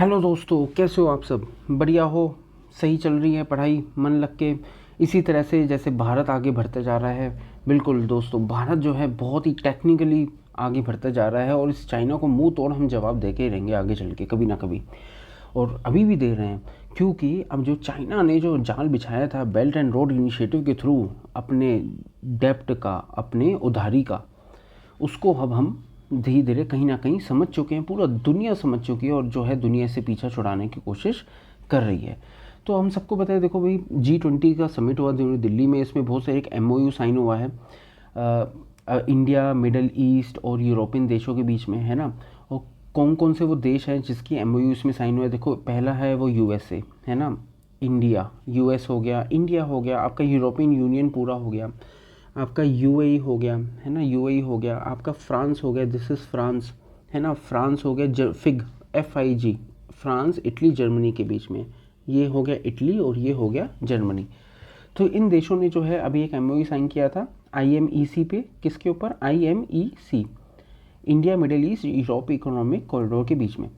Hello दोस्तों, कैसे हो आप सब? बढ़िया हो? सही चल रही है पढ़ाई मन लग के? इसी तरह से जैसे भारत आगे बढ़ता जा रहा है। बिल्कुल दोस्तों, भारत जो है बहुत ही टेक्निकली आगे बढ़ता जा रहा है और इस चाइना को मुंह तोड़ हम जवाब दे के ही रहेंगे आगे चल के, कभी ना कभी। और अभी भी दे रहे हैं, क्योंकि अब जो चाइना ने जो जाल बिछाया था बेल्ट एंड रोड इनिशिएटिव के थ्रू अपने डेप्ट का, अपने उधारी का, उसको अब हम धीरे धीरे कहीं ना कहीं समझ चुके हैं, पूरा दुनिया समझ चुकी है और जो है दुनिया से पीछा छुड़ाने की कोशिश कर रही है। तो हम सबको पता है, देखो भाई, G20 का समिट हुआ दिल्ली में। इसमें बहुत सारे एक MOU साइन हुआ है इंडिया, मिडल ईस्ट और यूरोपियन देशों के बीच में, है ना। और कौन कौन से वो देश हैं जिसकी MOU इसमें साइन हुआ है? देखो, पहला है वो USA, है ना। इंडिया, US हो गया, इंडिया हो गया, आपका यूरोपियन यूनियन पूरा हो गया, आपका UAE हो गया, है ना, UAE हो गया, आपका फ्रांस हो गया, दिस इज़ फ्रांस, है ना, फ्रांस हो गया, FIG, फ्रांस, इटली, जर्मनी के बीच में, ये हो गया इटली और ये हो गया जर्मनी। तो इन देशों ने जो है अभी एक MOU साइन किया था IMEC पे। किसके ऊपर? IMEC, India Middle east Europe economic corridor के बीच में।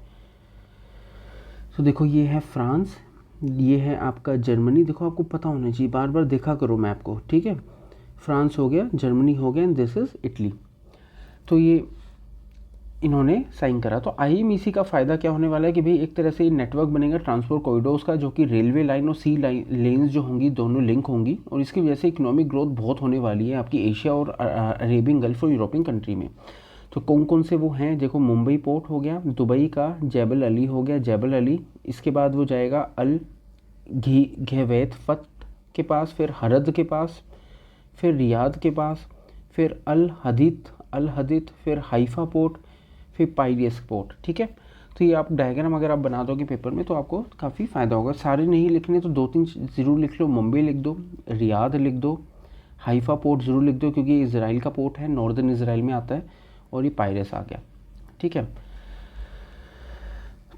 तो देखो, ये है फ्रांस, ये है आपका जर्मनी। देखो, आपको पता होना चाहिए, बार बार देखा करो मैप को, ठीक है। फ्रांस हो गया, जर्मनी हो गया एंड दिस इज़ इटली। तो ये इन्होंने साइन करा। तो IMEC का फ़ायदा क्या होने वाला है कि भाई एक तरह से नेटवर्क बनेगा ट्रांसपोर्ट कॉरिडोर्स का, जो कि रेलवे लाइन और सी लाइन लेन्स जो होंगी दोनों लिंक होंगी, और इसकी वजह से इकोनॉमिक ग्रोथ बहुत होने वाली है आपकी एशिया और अरेबियन गल्फ और यूरोपियन कंट्री में। तो कौन कौन से वो हैं? देखो, मुंबई पोर्ट हो गया, दुबई का जैबल अली हो गया, जैबल अली। इसके बाद वो जाएगा अल घेवैत फत के पास, फिर हरद के पास, फिर रियाद के पास, फिर अल हदीद, फिर हाइफा पोर्ट, फिर पायरियस पोर्ट, ठीक है। तो ये आप डायग्राम अगर आप बना दोगे पेपर में तो आपको काफ़ी फ़ायदा होगा। सारे नहीं लिखने तो दो तीन ज़रूर लिख लो। मुंबई लिख दो, रियाद लिख दो, हाइफा पोर्ट ज़रूर लिख दो क्योंकि ये इसराइल का पोर्ट है, नॉर्दर्न इसराइल में आता है, और ये पायरियस आ गया, ठीक है।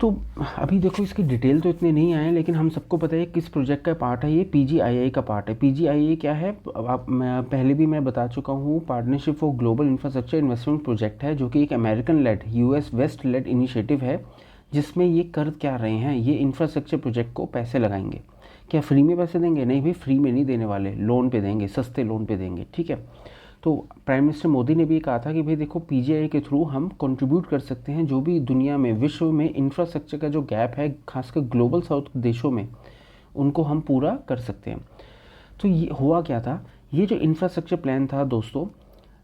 तो अभी देखो, इसकी डिटेल तो इतने नहीं आए हैं, लेकिन हम सबको पता है किस प्रोजेक्ट का पार्ट है ये। PGII का पार्ट है। PGII क्या है? मैं पहले भी मैं बता चुका हूँ, partnership for global infrastructure investment project है, जो कि एक American led, US west led initiative है, जिसमें ये कर क्या रहे हैं, ये इंफ्रास्ट्रक्चर प्रोजेक्ट को पैसे लगाएंगे। क्या फ्री में पैसे देंगे? नहीं भाई, फ्री में नहीं देने वाले, लोन पे देंगे, सस्ते लोन पे देंगे, ठीक है। तो प्राइम मिनिस्टर मोदी ने भी कहा था कि भाई देखो, PGI के थ्रू हम कंट्रीब्यूट कर सकते हैं, जो भी दुनिया में, विश्व में इंफ्रास्ट्रक्चर का जो गैप है, खासकर ग्लोबल साउथ देशों में, उनको हम पूरा कर सकते हैं। तो ये हुआ क्या था, ये जो इंफ्रास्ट्रक्चर प्लान था दोस्तों,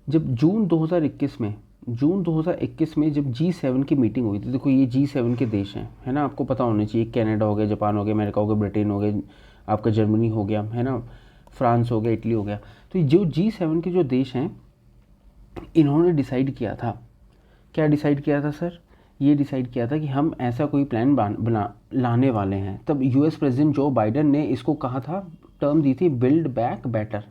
जब जून 2021 में जब G7 की मीटिंग हुई थी। देखो, ये G7 के देश हैं, है ना, आपको पता होना चाहिए। कनाडा हो गया, जापान हो गया, अमेरिका हो गया, ब्रिटेन हो गया, आपका जर्मनी हो गया, है ना, फ्रांस हो गया, इटली हो गया। तो जो G7 के जो देश हैं, इन्होंने डिसाइड किया था, क्या डिसाइड किया था सर? ये डिसाइड किया था कि हम ऐसा कोई प्लान बना लाने वाले हैं। तब US प्रेसिडेंट जो बाइडन ने इसको कहा था, टर्म दी थी build back better,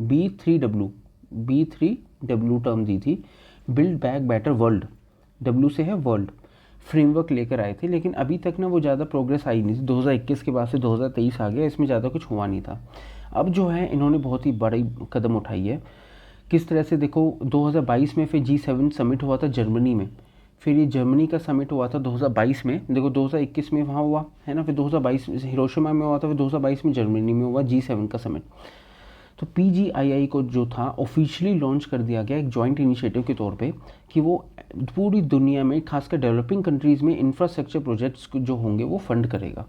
B3W term दी थी, build back better world, W से है वर्ल्ड, फ्रेमवर्क लेकर आए थे। लेकिन अभी तक ना वो ज़्यादा प्रोग्रेस आई नहीं थी। 2021 के बाद से 2023 आ गया, इसमें ज़्यादा कुछ हुआ नहीं था। अब जो है इन्होंने बहुत ही बड़ी कदम उठाई है। किस तरह से? देखो, 2022 में फिर G7 समिट हुआ था जर्मनी में, फिर ये जर्मनी का समिट हुआ था 2022 में। देखो, 2021 में वहाँ हुआ, है ना, फिर 2022 में हिरोशिमा में हुआ था, फिर 2022 में जर्मनी में हुआ G7 का समिट। तो PGII को जो था ऑफिशियली लॉन्च कर दिया गया एक जॉइंट इनिशिएटिव के तौर पे, कि वो पूरी दुनिया में, खासकर डेवलपिंग कंट्रीज़ में इंफ्रास्ट्रक्चर प्रोजेक्ट्स जो होंगे वो फंड करेगा।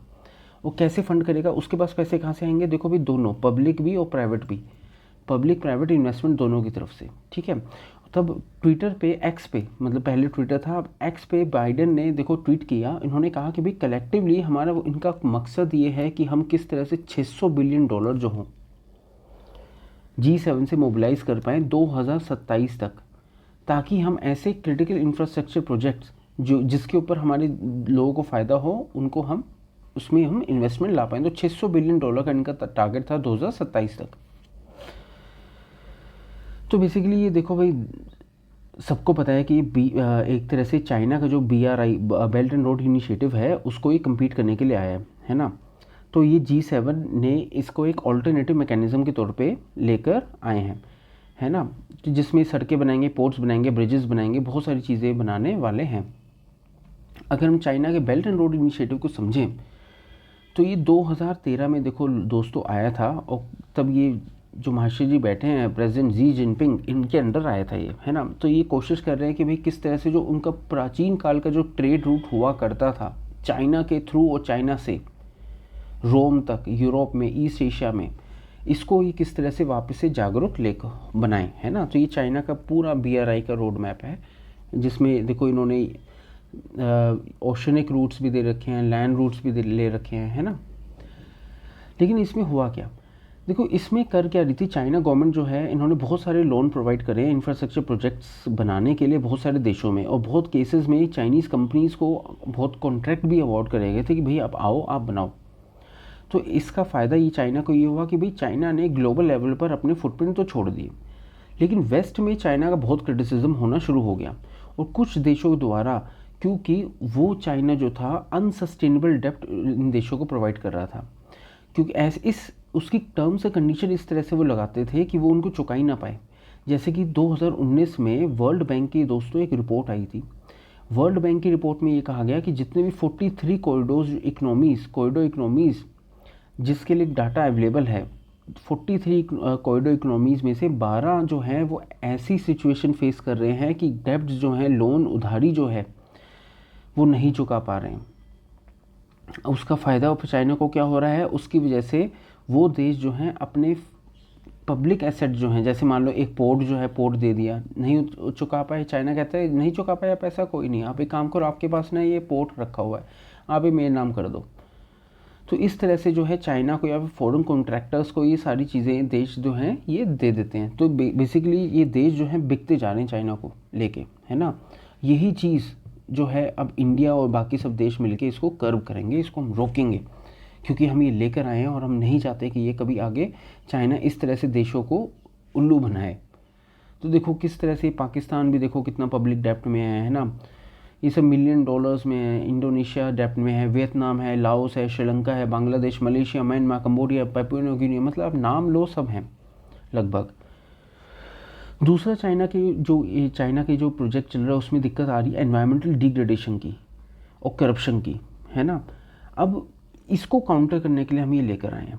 वो कैसे फंड करेगा? उसके पास पैसे कहाँ से आएंगे? देखो भाई, दोनों, पब्लिक भी और प्राइवेट भी, पब्लिक प्राइवेट इन्वेस्टमेंट दोनों की तरफ से, ठीक है। तब ट्विटर पे, एक्स पे, मतलब पहले ट्विटर था, अब एक्स पे बाइडन ने देखो ट्वीट किया। इन्होंने कहा कि भाई कलेक्टिवली हमारा इनका मकसद ये है कि हम किस तरह से $600 बिलियन जो हों G7 से मोबिलाइज कर पाएँ 2027 तक, ताकि हम ऐसे क्रिटिकल इंफ्रास्ट्रक्चर प्रोजेक्ट्स जो जिसके ऊपर हमारे लोगों को फ़ायदा हो, उनको हम उसमें हम इन्वेस्टमेंट ला पाएँ। तो $600 बिलियन का इनका टारगेट था 2027 तक। तो बेसिकली ये देखो भाई, सबको पता है कि एक तरह से चाइना का जो BRI, belt and road initiative है, उसको ये कम्पीट करने के लिए आया है ना। तो ये G7 ने इसको एक ऑल्टरनेटिव मैकेनिज़्म के तौर पे लेकर आए हैं, है ना, जिसमें सड़कें बनाएंगे, पोर्ट्स बनाएंगे, ब्रिजेस बनाएंगे, बहुत सारी चीज़ें बनाने वाले हैं। अगर हम चाइना के बेल्ट एंड रोड इनिशिएटिव को समझें तो ये 2013 में देखो दोस्तों आया था, और तब ये जो महाशय जी बैठे हैं प्रेसिडेंट जी जिनपिंग, इनके अंडर आया था ये, है ना। तो ये कोशिश कर रहे हैं कि भाई किस तरह से जो उनका प्राचीन काल का जो ट्रेड रूट हुआ करता था चाइना के थ्रू और चाइना से रोम तक, यूरोप में, ईस्ट एशिया में, इसको ये किस तरह से वापस से जागरूक लेकर बनाएं, है ना। तो ये चाइना का पूरा BRI का रोड मैप है, जिसमें देखो इन्होंने ओशनिक रूट्स भी दे रखे हैं, लैंड रूट्स भी ले रखे हैं, है ना। लेकिन इसमें हुआ क्या, देखो इसमें कर क्या रही थी चाइना गवर्नमेंट जो है, इन्होंने बहुत सारे लोन प्रोवाइड करे हैं इंफ्रास्ट्रक्चर प्रोजेक्ट्स बनाने के लिए बहुत सारे देशों में, और बहुत केसेस में चाइनीज़ कंपनीज़ को बहुत कॉन्ट्रैक्ट भी अवार्ड करे गए थे कि भाई आप आओ आप बनाओ। तो इसका फ़ायदा ये चाइना को ये हुआ कि भाई चाइना ने ग्लोबल लेवल पर अपने फुटप्रिंट तो छोड़ दिए, लेकिन वेस्ट में चाइना का बहुत क्रिटिसिज्म होना शुरू हो गया, और कुछ देशों द्वारा, क्योंकि वो चाइना जो था अनसस्टेनेबल डेप्ट इन देशों को प्रोवाइड कर रहा था, क्योंकि ऐसे इस उसकी टर्म्स एंड कंडीशन इस तरह से वो लगाते थे कि वो उनको चुका ही ना पाए। जैसे कि 2019 में वर्ल्ड बैंक की दोस्तों एक रिपोर्ट आई थी। वर्ल्ड बैंक की रिपोर्ट में ये कहा गया कि जितने भी 43 कॉरिडोर इकोनॉमीज़ जिसके लिए डाटा अवेलेबल है, 43 कॉरिडोर इकोनॉमीज़ में से 12 जो हैं वो ऐसी सिचुएशन फेस कर रहे हैं कि डेब्ट जो है, लोन उधारी जो है वो नहीं चुका पा रहे हैं। उसका फ़ायदा चाइना को क्या हो रहा है, उसकी वजह से वो देश जो हैं अपने पब्लिक एसेट जो हैं, जैसे मान लो एक पोर्ट जो है, पोर्ट दे दिया, नहीं चुका पाए, चाइना कहता है नहीं चुका पाया पैसा कोई नहीं, आप एक काम करो, आपके पास ना ये पोर्ट रखा हुआ है, आप ये मेरे नाम कर दो। तो इस तरह से जो है चाइना को या फिर फॉरेन कॉन्ट्रैक्टर्स को ये सारी चीज़ें देश जो हैं ये दे देते हैं। तो बेसिकली ये देश जो है बिकते जा रहे हैं चाइना को लेके, है ना। यही चीज़ जो है अब इंडिया और बाकी सब देश मिलके इसको कर्व करेंगे, इसको हम रोकेंगे, क्योंकि हम ये लेकर आए हैं और हम नहीं चाहते कि ये कभी आगे चाइना इस तरह से देशों को उल्लू बनाए। तो देखो किस तरह से पाकिस्तान भी देखो कितना पब्लिक डेप्ट में है ना, ये सब मिलियन डॉलर्स में है। इंडोनेशिया डेप्ट में है, वियतनाम है, लाओस है, श्रीलंका है, Bangladesh, Malaysia, Myanmar, Cambodia, Papua New Guinea, मतलब आप नाम लो सब हैं लगभग। दूसरा चाइना के जो प्रोजेक्ट चल रहा है उसमें दिक्कत आ रही है एनवायरमेंटल डिग्रेडेशन की और करप्शन की, है ना। अब इसको काउंटर करने के लिए हम ये लेकर आए हैं।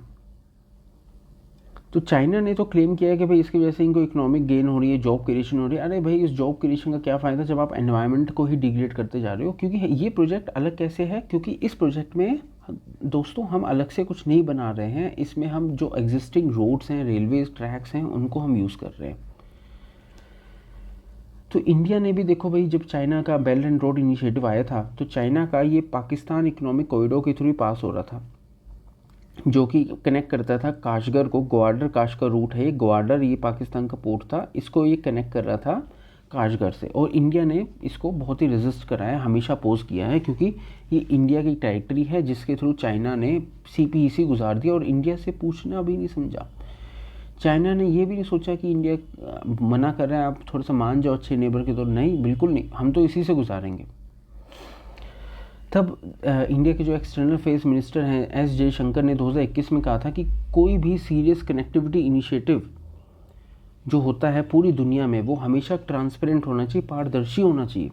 तो चाइना ने तो क्लेम किया है कि भाई इसकी वजह से इनको इकोनॉमिक गेन हो रही है, जॉब क्रिएशन हो रही है। अरे भाई इस जॉब क्रिएशन का क्या फ़ायदा जब आप एनवायरनमेंट को ही डिग्रेड करते जा रहे हो। क्योंकि ये प्रोजेक्ट अलग कैसे है, क्योंकि इस प्रोजेक्ट में दोस्तों हम अलग से कुछ नहीं बना रहे हैं, इसमें हम जो एग्जिस्टिंग रोड्स हैं, रेलवे ट्रैक्स हैं, उनको हम यूज़ कर रहे हैं। तो इंडिया ने भी देखो भाई, जब चाइना का बेल्ट एंड रोड इनिशिएटिव आया था तो चाइना का ये पाकिस्तान इकोनॉमिक कॉरिडोर के थ्रू पास हो रहा था, जो कि कनेक्ट करता था काशगर को। ग्वाडर काश का रूट है, ग्वाडर ये पाकिस्तान का पोर्ट था, इसको ये कनेक्ट कर रहा था काशगर से। और इंडिया ने इसको बहुत ही रेजिस्ट करा है, हमेशा अपोज किया है, क्योंकि ये इंडिया की टेरिटरी है जिसके थ्रू चाइना ने CPEC गुजार दिया और इंडिया से पूछना भी नहीं समझा। चाइना ने ये भी नहीं सोचा कि इंडिया मना कर रहा है, आप थोड़ा सा मान जाओ अच्छे नेबर के तौर। नहीं, बिल्कुल नहीं, हम तो इसी से गुजारेंगे। तब इंडिया के जो एक्सटर्नल अफेयर्स मिनिस्टर हैं S जयशंकर ने 2021 में कहा था कि कोई भी सीरियस कनेक्टिविटी इनिशिएटिव जो होता है पूरी दुनिया में वो हमेशा ट्रांसपेरेंट होना चाहिए, पारदर्शी होना चाहिए।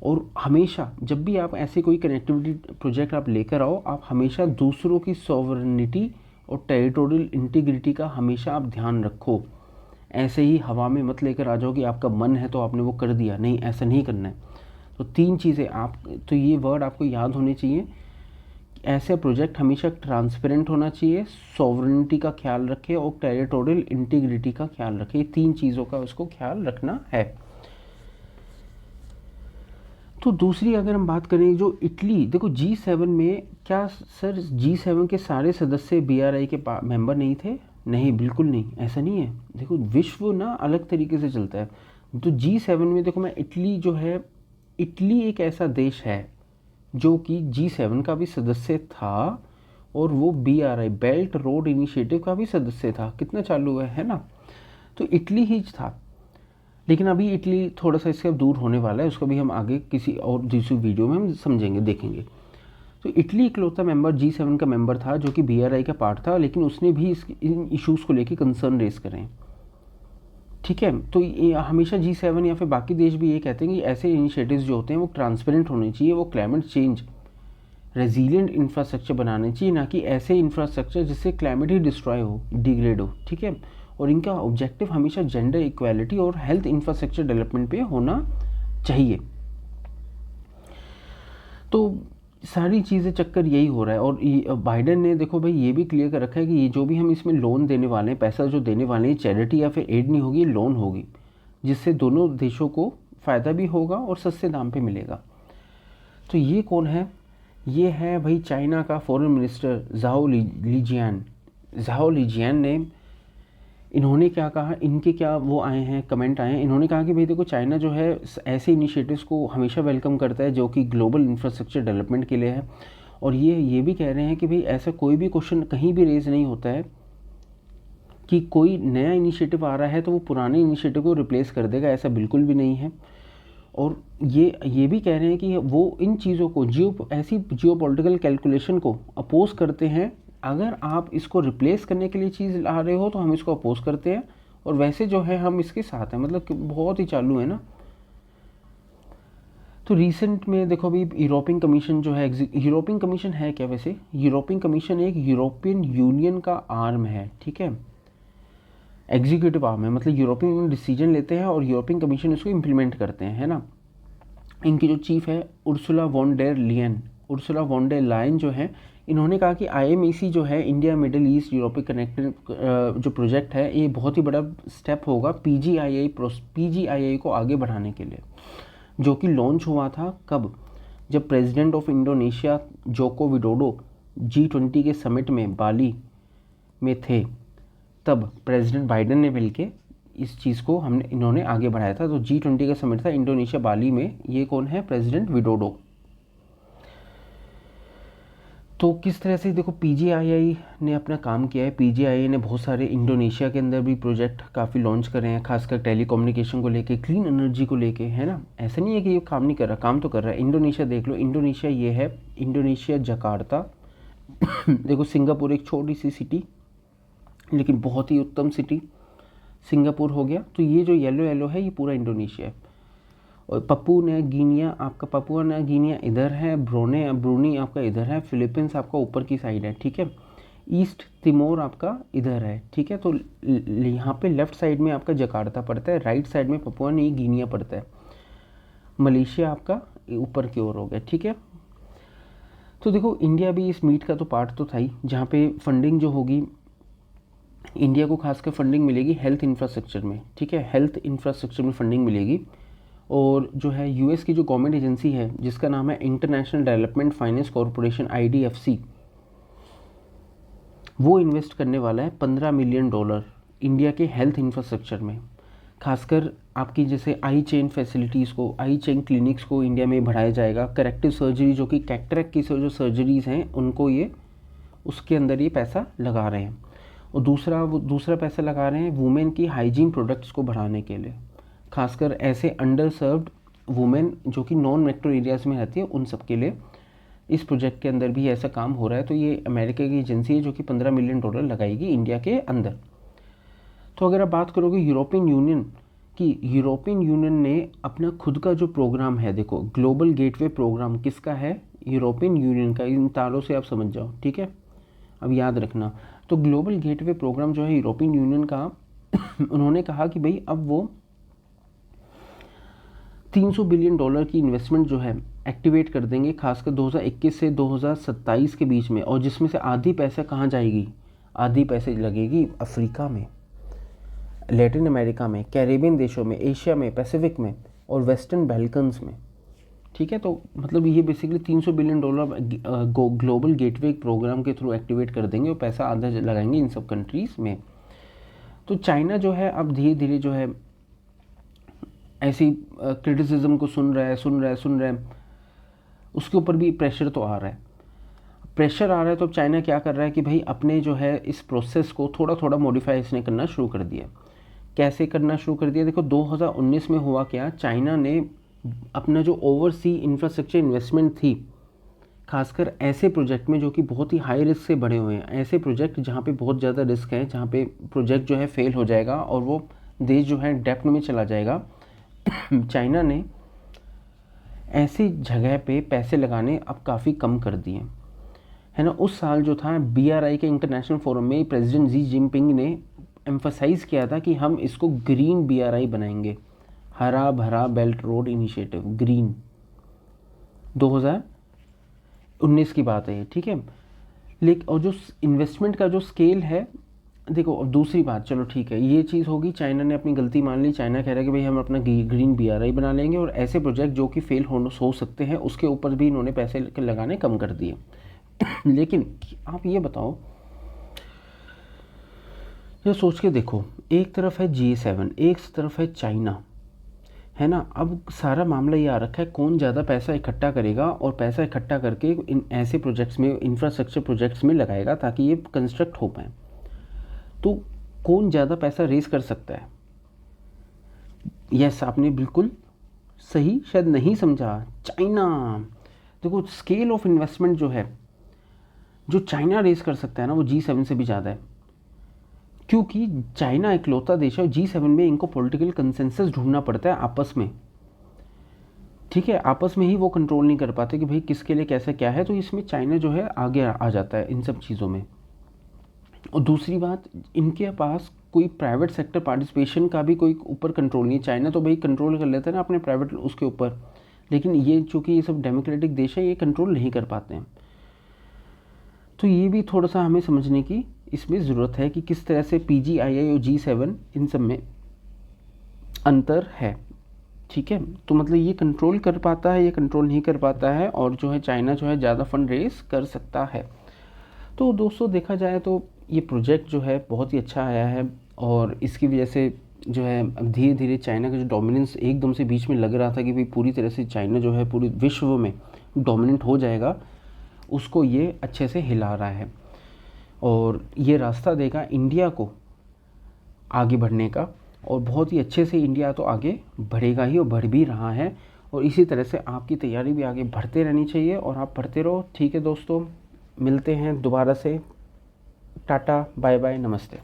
और हमेशा जब भी आप ऐसे कोई कनेक्टिविटी प्रोजेक्ट आप लेकर आओ, आप हमेशा दूसरों की सॉवरेनिटी और टेरिटोरियल इंटीग्रिटी का हमेशा आप ध्यान रखो। ऐसे ही हवा में मत लेकर आ जाओ कि आपका मन है तो आपने वो कर दिया, नहीं, ऐसा नहीं करना है। तो 3 चीज़ें आप, तो ये वर्ड आपको याद होने चाहिए। ऐसे प्रोजेक्ट हमेशा ट्रांसपेरेंट होना चाहिए, सॉवरेनिटी का ख्याल रखें और टेरिटोरियल इंटीग्रिटी का ख्याल रखें। 3 चीज़ों का उसको ख्याल रखना है। तो दूसरी अगर हम बात करें, जो इटली, देखो G7 में क्या सर G7 के सारे सदस्य BRI के मेंबर नहीं थे? नहीं, बिल्कुल नहीं, ऐसा नहीं है। देखो विश्व ना अलग तरीके से चलता है। तो G7 में देखो, मैं इटली जो है, इटली एक ऐसा देश है जो कि G7 का भी सदस्य था और वो BRI बेल्ट रोड इनिशिएटिव का भी सदस्य था। कितना चालू है ना। तो इटली ही था, लेकिन अभी इटली थोड़ा सा इससे दूर होने वाला है, उसको भी हम आगे किसी और दूसरी वीडियो में हम समझेंगे, देखेंगे। तो इटली इकलौता मेंबर G7 का मेंबर था जो कि BRI का पार्ट था, लेकिन उसने भी इन इश्यूज़ को लेके कंसर्न रेस करे हैं। ठीक है। तो ये हमेशा G7 या फिर बाकी देश भी ये कहते हैं कि ऐसे इनिशिएटिव्स जो होते हैं वो ट्रांसपेरेंट होने चाहिए, वो क्लाइमेट चेंज रेजिलिएंट इंफ्रास्ट्रक्चर बनाने चाहिए, ना कि ऐसे इंफ्रास्ट्रक्चर जिससे क्लाइमेट ही डिस्ट्रॉय हो, डिग्रेड हो। ठीक है। और इनका ऑब्जेक्टिव हमेशा जेंडर इक्वालिटी और हेल्थ इंफ्रास्ट्रक्चर डेवलपमेंट पे होना चाहिए। तो सारी चीज़ें चक्कर यही हो रहा है। और बाइडन ने देखो भाई ये भी क्लियर कर रखा है कि ये जो भी हम इसमें लोन देने वाले हैं, पैसा जो देने वाले हैं, चैरिटी या फिर एड नहीं होगी, लोन होगी, जिससे दोनों देशों को फ़ायदा भी होगा और सस्ते दाम पे मिलेगा। तो ये कौन है? ये है भाई चाइना का फॉरेन मिनिस्टर ज़ाओ लीजियान। ज़ाओ लीजियान ने, इन्होंने क्या कहा, इनके क्या वो आए हैं, कमेंट आए हैं। इन्होंने कहा कि भाई देखो चाइना जो है ऐसे इनिशिएटिव्स को हमेशा वेलकम करता है जो कि ग्लोबल इंफ्रास्ट्रक्चर डेवलपमेंट के लिए है। और ये भी कह रहे हैं कि भाई ऐसा कोई भी क्वेश्चन कहीं भी रेज नहीं होता है कि कोई नया इनिशिएटिव आ रहा है तो वो पुराने इनिशिएटिव को रिप्लेस कर देगा, ऐसा बिल्कुल भी नहीं है। और ये भी कह रहे हैं कि वो इन चीज़ों को ऐसी जियोपॉलिटिकल कैलकुलेशन को अपोज करते हैं। अगर आप इसको रिप्लेस करने के लिए चीज़ ला रहे हो तो हम इसको अपोज करते हैं, और वैसे जो है हम इसके साथ हैं। मतलब कि बहुत ही चालू है ना। तो रिसेंट में देखो अभी यूरोपियन कमीशन जो है, यूरोपियन कमीशन है क्या वैसे? यूरोपियन कमीशन एक यूरोपियन यूनियन का आर्म है। ठीक है, एग्जीक्यूटिव आर्म है। मतलब यूरोपियन यूनियन डिसीजन लेते हैं और यूरोपियन कमीशन इसको इम्प्लीमेंट करते हैं, है ना। इनकी जो चीफ है Ursula von der Leyen, Ursula von der Leyen जो है, इन्होंने कहा कि IMEC जो है, India Middle East European connected जो प्रोजेक्ट है, ये बहुत ही बड़ा स्टेप होगा PGIA को आगे बढ़ाने के लिए, जो कि लॉन्च हुआ था कब? जब president of Indonesia Joko Widodo G20 के समिट में बाली में थे, तब प्रेसिडेंट बाइडन ने मिलके इस चीज़ को इन्होंने आगे बढ़ाया था। तो G20 का समिट था इंडोनेशिया बाली में। ये कौन है? President Widodo. तो किस तरह से देखो PGIA ने अपना काम किया है। PGIA ने बहुत सारे इंडोनेशिया के अंदर भी प्रोजेक्ट काफ़ी लॉन्च करे हैं, खासकर टेलीकम्युनिकेशन को लेके, क्लीन एनर्जी को लेके, है ना। ऐसा नहीं है कि ये काम नहीं कर रहा, काम तो कर रहा है। इंडोनेशिया देख लो, इंडोनेशिया ये है, इंडोनेशिया जकार्ता देखो सिंगापुर एक छोटी सी सिटी लेकिन बहुत ही उत्तम सिटी, सिंगापुर हो गया। तो ये जो येलो येलो है ये पूरा इंडोनेशिया है। और पपुआ नया गिनिया इधर है, ब्रूनी आपका इधर है, फिलीपींस आपका ऊपर की साइड है। ठीक है, ईस्ट तिमोर आपका इधर है। ठीक है, तो यहाँ पे लेफ्ट साइड में आपका जकार्ता पड़ता है, राइट साइड में पपुआ नई गिनिया पड़ता है। मलेशिया आपका ऊपर की ओर हो गया। ठीक है, तो देखो इंडिया भी इस मीट का तो पार्ट तो था ही, जहाँ पे फंडिंग जो होगी इंडिया को खासकर फंडिंग मिलेगी हेल्थ इंफ्रास्ट्रक्चर में। ठीक है, हेल्थ इंफ्रास्ट्रक्चर में फंडिंग मिलेगी। और जो है US की जो गवर्नमेंट एजेंसी है जिसका नाम है international development finance corporation IDFC, वो इन्वेस्ट करने वाला है $15 मिलियन इंडिया के हेल्थ इंफ्रास्ट्रक्चर में। खासकर आपकी जैसे आई चेन फैसिलिटीज़ को, आई चेन क्लिनिक्स को इंडिया में बढ़ाया जाएगा। करेक्टिव सर्जरी जो कि कैटरेक्ट की जो सर्जरीज़ हैं उनको ये उसके अंदर ये पैसा लगा रहे हैं। और दूसरा पैसा लगा रहे हैं वुमेन की हाइजीन प्रोडक्ट्स को बढ़ाने के लिए, खासकर ऐसे अंडर सर्व्ड वुमेन जो कि नॉन मेट्रो एरियाज़ में रहती है उन सब के लिए इस प्रोजेक्ट के अंदर भी ऐसा काम हो रहा है। तो ये अमेरिका की एजेंसी है जो कि $15 मिलियन लगाएगी इंडिया के अंदर। तो अगर आप बात करोगे यूरोपियन यूनियन की, यूरोपियन यूनियन ने अपना खुद का जो प्रोग्राम है, देखो ग्लोबल गेटवे प्रोग्राम किसका है? यूरोपियन यूनियन का। इन तारों से आप समझ जाओ, ठीक है, अब याद रखना। तो ग्लोबल गेटवे प्रोग्राम जो है यूरोपियन यूनियन का उन्होंने कहा कि भाई अब वो $300 बिलियन की इन्वेस्टमेंट जो है एक्टिवेट कर देंगे, खासकर 2021 से 2027 के बीच में। और जिसमें से आधी पैसा कहाँ जाएगी? आधी पैसे लगेगी अफ्रीका में, लैटिन अमेरिका में, कैरेबियन देशों में, एशिया में, पैसिफिक में और वेस्टर्न बैल्कन्स में। ठीक है, तो मतलब ये basically $300 billion global gateway programme के थ्रू एक्टिवेट कर देंगे और पैसा आधा लगाएंगे इन सब कंट्रीज़ में। तो चाइना जो है अब धीरे धीरे जो है ऐसी क्रिटिसिज्म को सुन रहा है, उसके ऊपर भी प्रेशर तो आ रहा है। तो चाइना क्या कर रहा है कि भाई अपने जो है इस प्रोसेस को थोड़ा थोड़ा मॉडिफाई इसने करना शुरू कर दिया। कैसे करना शुरू कर दिया? देखो 2019 में हुआ क्या, चाइना ने अपना जो ओवरसी इंफ्रास्ट्रक्चर इन्वेस्टमेंट थी, खासकर ऐसे प्रोजेक्ट में जो कि बहुत ही हाई रिस्क से बड़े हुए हैं, ऐसे प्रोजेक्ट जहाँ पे बहुत ज़्यादा रिस्क है, जहाँ पे प्रोजेक्ट जो है फेल हो जाएगा और वो देश जो है डेप्थ में चला जाएगा। चाइना ने ऐसी जगह पे पैसे लगाने अब काफ़ी कम कर दिए, है ना। उस साल जो था BRI के इंटरनेशनल फोरम में प्रेसिडेंट जी जिनपिंग ने एम्फसाइज़ किया था कि हम इसको ग्रीन BRI बनाएंगे, हरा भरा बेल्ट रोड इनिशिएटिव, ग्रीन। 2019 की बात है ये, ठीक है। लेकिन और जो इन्वेस्टमेंट का जो स्केल है, देखो अब दूसरी बात, चलो ठीक है, ये चीज़ होगी, चाइना ने अपनी गलती मान ली। चाइना कह रहा है कि भाई हम अपना ग्रीन BRI बना लेंगे, और ऐसे प्रोजेक्ट जो कि फेल हो सकते हैं उसके ऊपर भी इन्होंने पैसे लगाने कम कर दिए। लेकिन आप ये बताओ, ये सोच के देखो, एक तरफ है G7, एक तरफ है चाइना, है ना। अब सारा मामला ये आ रखा है कौन ज़्यादा पैसा इकट्ठा करेगा, और पैसा इकट्ठा करके इन ऐसे प्रोजेक्ट्स में, इंफ्रास्ट्रक्चर प्रोजेक्ट्स में लगाएगा ताकि ये कंस्ट्रक्ट हो पाए। तो कौन ज़्यादा पैसा रेज कर सकता है? यस, आपने बिल्कुल सही शायद नहीं समझा, चाइना। देखो स्केल ऑफ इन्वेस्टमेंट जो है, जो चाइना रेज कर सकता है ना, वो G7 से भी ज़्यादा है, क्योंकि चाइना इकलौता देश है। G7 में इनको पॉलिटिकल कंसेंसस ढूंढना पड़ता है आपस में, ठीक है, आपस में ही वो कंट्रोल नहीं कर पाते कि भाई किसके लिए कैसा क्या है। तो इसमें चाइना जो है आगे आ जाता है इन सब चीज़ों में। और दूसरी बात, इनके पास कोई प्राइवेट सेक्टर पार्टिसिपेशन का भी कोई ऊपर कंट्रोल नहीं है। चाइना तो भाई कंट्रोल कर लेता है ना अपने प्राइवेट उसके ऊपर, लेकिन ये चूँकि ये सब डेमोक्रेटिक देश है, ये कंट्रोल नहीं कर पाते हैं। तो ये भी थोड़ा सा हमें समझने की इसमें ज़रूरत है कि किस तरह से PGII और G7 इन सब में अंतर है, ठीक है। तो मतलब ये कंट्रोल कर पाता है, ये कंट्रोल नहीं कर पाता है, और जो है चाइना जो है ज़्यादा फंड रेज कर सकता है। तो दोस्तों देखा जाए तो ये प्रोजेक्ट जो है बहुत ही अच्छा आया है, और इसकी वजह से जो है अब धीरे धीरे चाइना का जो डोमिनेंस एकदम से बीच में लग रहा था कि भाई पूरी तरह से चाइना जो है पूरी विश्व में डोमिनेंट हो जाएगा, उसको ये अच्छे से हिला रहा है, और ये रास्ता देगा इंडिया को आगे बढ़ने का। और बहुत ही अच्छे से इंडिया तो आगे बढ़ेगा ही, और बढ़ भी रहा है। और इसी तरह से आपकी तैयारी भी आगे बढ़ते रहनी चाहिए, और आप पढ़ते रहो, ठीक है दोस्तों। मिलते हैं दोबारा से, टाटा बाय बाय, नमस्ते।